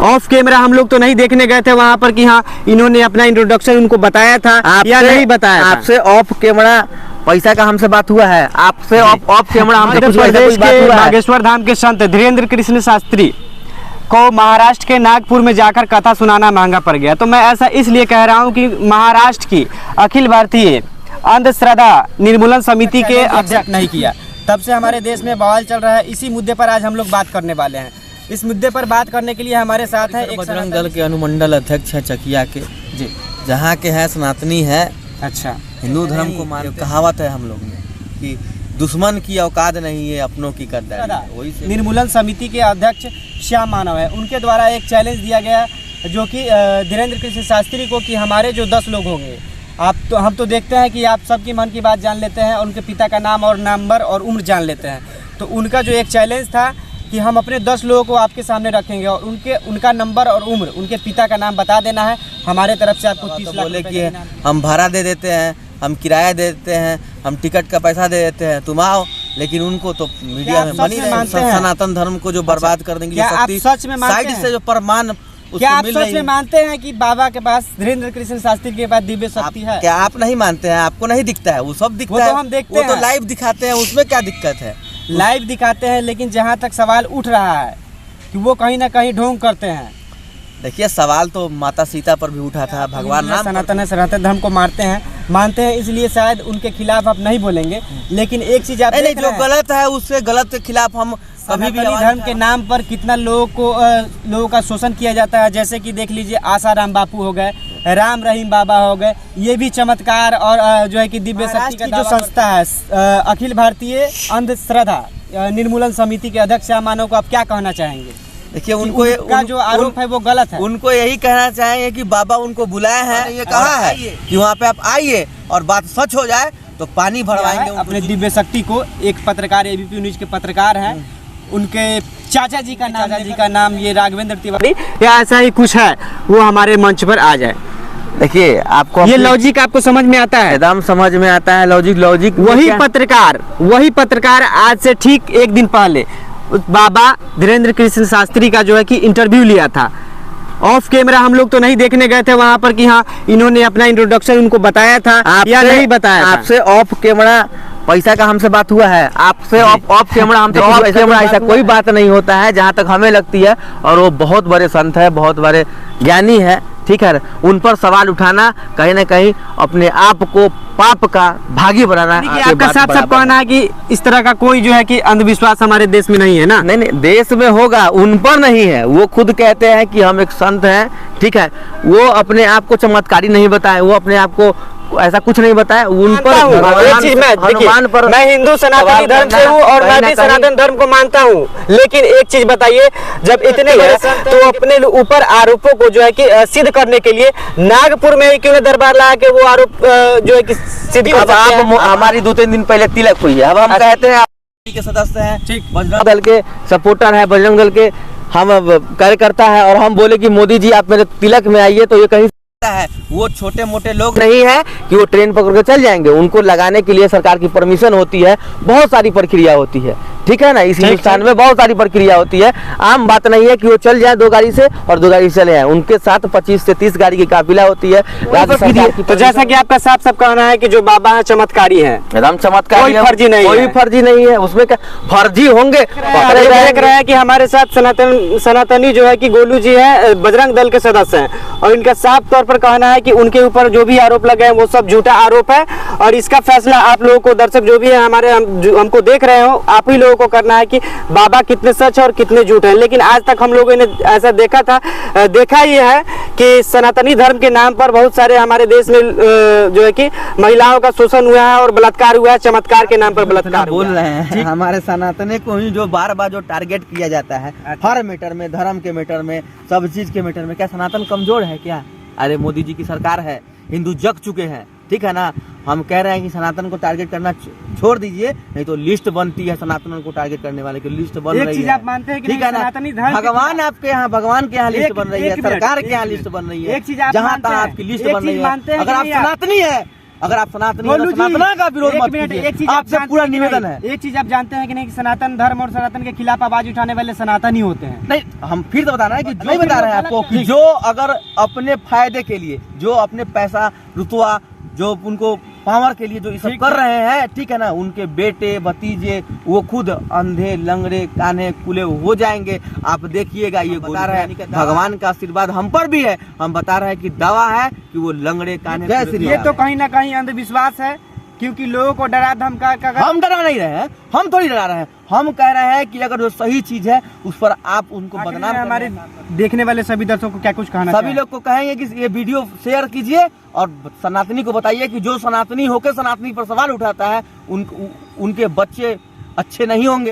Of camera हम लोग तो नहीं देखने गए थे वहाँ पर कि हाँ इन्होंने अपना इंट्रोडक्शन उनको बताया था या नहीं बताया? आपसे ऑफ कैमरा पैसा का हमसे बात हुआ है? आपसे ऑफ कैमरा हमसे मध्य प्रदेश के बागेश्वर धाम के संत धीरेन्द्र कृष्ण शास्त्री को महाराष्ट्र के नागपुर में जाकर कथा सुनाना महंगा पड़ गया। तो मैं ऐसा इसलिए कह रहा हूँ कि महाराष्ट्र की अखिल भारतीय अंधश्रद्धा निर्मूलन समिति के अध्यक्ष नहीं किया, तब से हमारे देश में बवाल चल रहा है। इसी मुद्दे पर आज हम लोग बात करने वाले हैं। इस मुद्दे पर बात करने के लिए हमारे साथ है एक बजरंग दल के अनुमंडल अध्यक्ष है चकिया के जी, जहाँ के है सनातनी है। अच्छा, हिंदू धर्म को मान कहावत है हम लोग में कि दुश्मन की औकात नहीं है अपनों की कद्दारी। वही निर्मूलन समिति के अध्यक्ष श्याम मानव है, उनके द्वारा एक चैलेंज दिया गया जो कि धीरेन्द्र कृष्ण शास्त्री को कि हमारे जो 10 लोग होंगे, हम तो देखते हैं कि आप सबकी मन की बात जान लेते हैं, उनके पिता का नाम और नंबर और उम्र जान लेते हैं। तो उनका जो एक चैलेंज था कि हम अपने 10 लोगों को आपके सामने रखेंगे और उनका नंबर और उम्र, उनके पिता का नाम बता देना है। हमारे तरफ से आपको 30 लाख बोले कि हम भाड़ा दे देते हैं, हम किराया दे देते हैं, हम टिकट का पैसा दे देते हैं, तुम आओ। लेकिन उनको तो मीडिया में बनी रहे सनातन धर्म को जो बर्बाद कर देंगे। सच में साइड से जो प्रमाण क्या आप सच में मानते हैं कि बाबा के पास, धीरेन्द्र कृष्ण शास्त्री के पास दिव्य शक्ति है? क्या आप नहीं मानते हैं? आपको नहीं दिखता है? वो सब दिखता है, तो हम देखते हैं, वो तो लाइव दिखाते हैं, उसमें क्या दिक्कत है? लाइव दिखाते हैं, लेकिन जहाँ तक सवाल उठ रहा है कि वो कहीं ना कहीं ढोंग करते हैं। देखिए, सवाल तो माता सीता पर भी उठा था। भगवान राम सनातन धर्म को मानते हैं, इसलिए शायद उनके खिलाफ आप नहीं बोलेंगे। लेकिन एक चीज आप नहीं, जो गलत है उससे गलत के खिलाफ हम कभी भी धर्म के नाम पर कितना लोगों का शोषण किया जाता है। जैसे कि देख लीजिए, आसाराम बापू हो गए, राम रहीम बाबा हो गए, ये भी चमत्कार और जो है कि दिव्य शक्ति का जो संस्था है अखिल भारतीय अंधश्रद्धा निर्मूलन समिति के अध्यक्ष श्याम मानव को आप क्या कहना चाहेंगे? देखिए, उनका जो आरोप है वो गलत है। उनको यही कहना चाहेंगे कि बाबा उनको बुलाए हैं, ये कहा है कि वहाँ पे आप आइए और बात सच हो जाए तो पानी भरवाएंगे अपने दिव्य शक्ति को। एक पत्रकार, एबीपी न्यूज के पत्रकार हैं, उनके चाचा जी का नाम ये राघवेंद्र तिवारी या ऐसा ही कुछ है, वो हमारे मंच पर आ जाए। देखिए, आपको ये लॉजिक आपको समझ में आता है? एकदम समझ में आता है लॉजिक। वही पत्रकार आज से ठीक एक दिन पहले बाबा धीरेन्द्र कृष्ण शास्त्री का जो है कि इंटरव्यू लिया था। ऑफ कैमरा हम लोग तो नहीं देखने गए थे वहाँ पर कि हाँ इन्होंने अपना इंट्रोडक्शन उनको बताया था या नहीं बताया? आपसे ऑफ कैमरा पैसा का हमसे बात हुआ है? आपसे ऑफ कैमरा हमसे ऐसा कोई बात नहीं होता है जहाँ तक हमें लगती है। और वो बहुत बड़े संत है, बहुत बड़े ज्ञानी है, ठीक है। उन पर सवाल उठाना कहीं ना कहीं अपने आप को पाप का भागी बनाना। आपका साफ साफ कहना है कि इस तरह का कोई जो है कि अंधविश्वास हमारे देश में नहीं है ना? नहीं, देश में होगा, उन पर नहीं है। वो खुद कहते हैं कि हम एक संत हैं, ठीक है। वो अपने आप को चमत्कारी नहीं बताए, वो अपने आप को ऐसा कुछ नहीं बताया। उन पर हनुमान पर मैं हिंदू सनातनी धर्म से हूँ और मैं भी सनातन धर्म को मानता हूँ। लेकिन एक चीज बताइए, जब इतने बड़े संत तो अपने ऊपर आरोपों को जो है कि सिद्ध करने के लिए नागपुर में क्यों दरबार ला के वो आरोप जो है कि सिद्ध कर सकते हैं? हमारी 2-3 दिन पहले तिलक हुई है। अब हम कहते हैं के सदस्य हैं, ठीक, बजरंग दल के सपोर्टर है, बजरंग दल के हम कार्यकर्ता है, और हम बोले कि मोदी जी आप मेरे तिलक में आइए, तो ये कहीं है। वो छोटे मोटे लोग नहीं है कि वो ट्रेन पकड़ के चल जाएंगे। उनको लगाने के लिए सरकार की परमिशन होती है, बहुत सारी प्रक्रिया होती है, ठीक है ना। इस हिंदुस्तान में बहुत सारी प्रक्रिया होती है। आम बात नहीं है कि वो चल जाए 2 गाड़ी से और 2 गाड़ी से चले जाए। उनके साथ 25 से 30 गाड़ी की काफिला होती है। तो जैसा कि आपका साफ साफ कहना है कि जो बाबा है चमत्कारी है, एकदम चमत्कारी, कोई फर्जी नहीं, कोई फर्जी नहीं है उसमें। क्या फर्जी होंगे? देख रहे हैं कि हमारे साथ सनातनी जो है कि गोलू जी है, बजरंग दल के सदस्य हैं, और इनका साफ तौर पर कहना है कि उनके ऊपर जो भी आरोप लगे हैं वो सब झूठा आरोप है। और इसका फैसला आप लोगों को, दर्शक जो भी है हमारे, हमको देख रहे हो, आप ही लोगों को करना है कि बाबा कितने सच और कितने झूठ हैं। लेकिन आज तक हम लोगों ने ऐसा देखा ये है कि सनातनी धर्म के नाम पर बहुत सारे हमारे देश में जो है कि महिलाओं का शोषण हुआ है और बलात्कार हुआ है, चमत्कार के नाम पर बलात्कार बोल रहे हैं। हमारे सनातनी को ही जो बार जो टारगेट किया जाता है, हर मैटर में, धर्म के मैटर में, सब चीज के मैटर में। क्या सनातन कमजोर है क्या? अरे मोदी जी की सरकार है, हिंदू जग चुके हैं, ठीक है ना। हम कह रहे हैं कि सनातन को टारगेट करना छोड़ दीजिए, नहीं तो लिस्ट बनती है सनातन को टारगेट करने वाले की लिस्ट बन रही है। आप मानते हैं कि ठीक है ना? भगवान आपके यहाँ, भगवान के यहाँ लिस्ट बन रही है, सरकार के यहाँ लिस्ट बन रही है, जहाँ तहाँ आपकी लिस्ट बन रही है। अगर आप सनातनी है अगर आप सनातनी हो तो गोलू जी, सनातना का विरोध एक मत मिनट, कीजिए। एक चीज आप आपसे जानते पूरा हैं कि निवेदन नहीं? है। एक चीज आप जानते हैं कि नहीं कि सनातन धर्म और सनातन के खिलाफ आवाज उठाने वाले सनातन ही होते हैं। नहीं, हम फिर तो बता रहे हैं कि नहीं फिर बता रहे हैं गलत आपको है। कि जो अगर अपने फायदे के लिए, जो अपने पैसा रुतवा, जो उनको पावर के लिए जो ये सब कर रहे हैं, ठीक है ना, उनके बेटे भतीजे वो खुद अंधे लंगड़े कान्हे कुले हो जाएंगे। आप देखिएगा, ये बता रहे हैं भगवान का आशीर्वाद हम पर भी है। हम बता रहे हैं कि दवा है कि वो लंगड़े कान्हे ये तो कहीं ना कहीं अंधविश्वास है, क्योंकि लोगों को डरा धमका कर हम डरा नहीं रहे हैं, हम थोड़ी डरा रहे हैं। हम कह रहे हैं कि अगर जो सही चीज है उस पर आप उनको बदनाम हमारे देखने वाले सभी दर्शकों को क्या कुछ कहना सभी लोग को कहेंगे कि ये वीडियो शेयर कीजिए और सनातनी को बताइए कि जो सनातनी होकर सनातनी पर सवाल उठाता है उनके बच्चे अच्छे नहीं होंगे।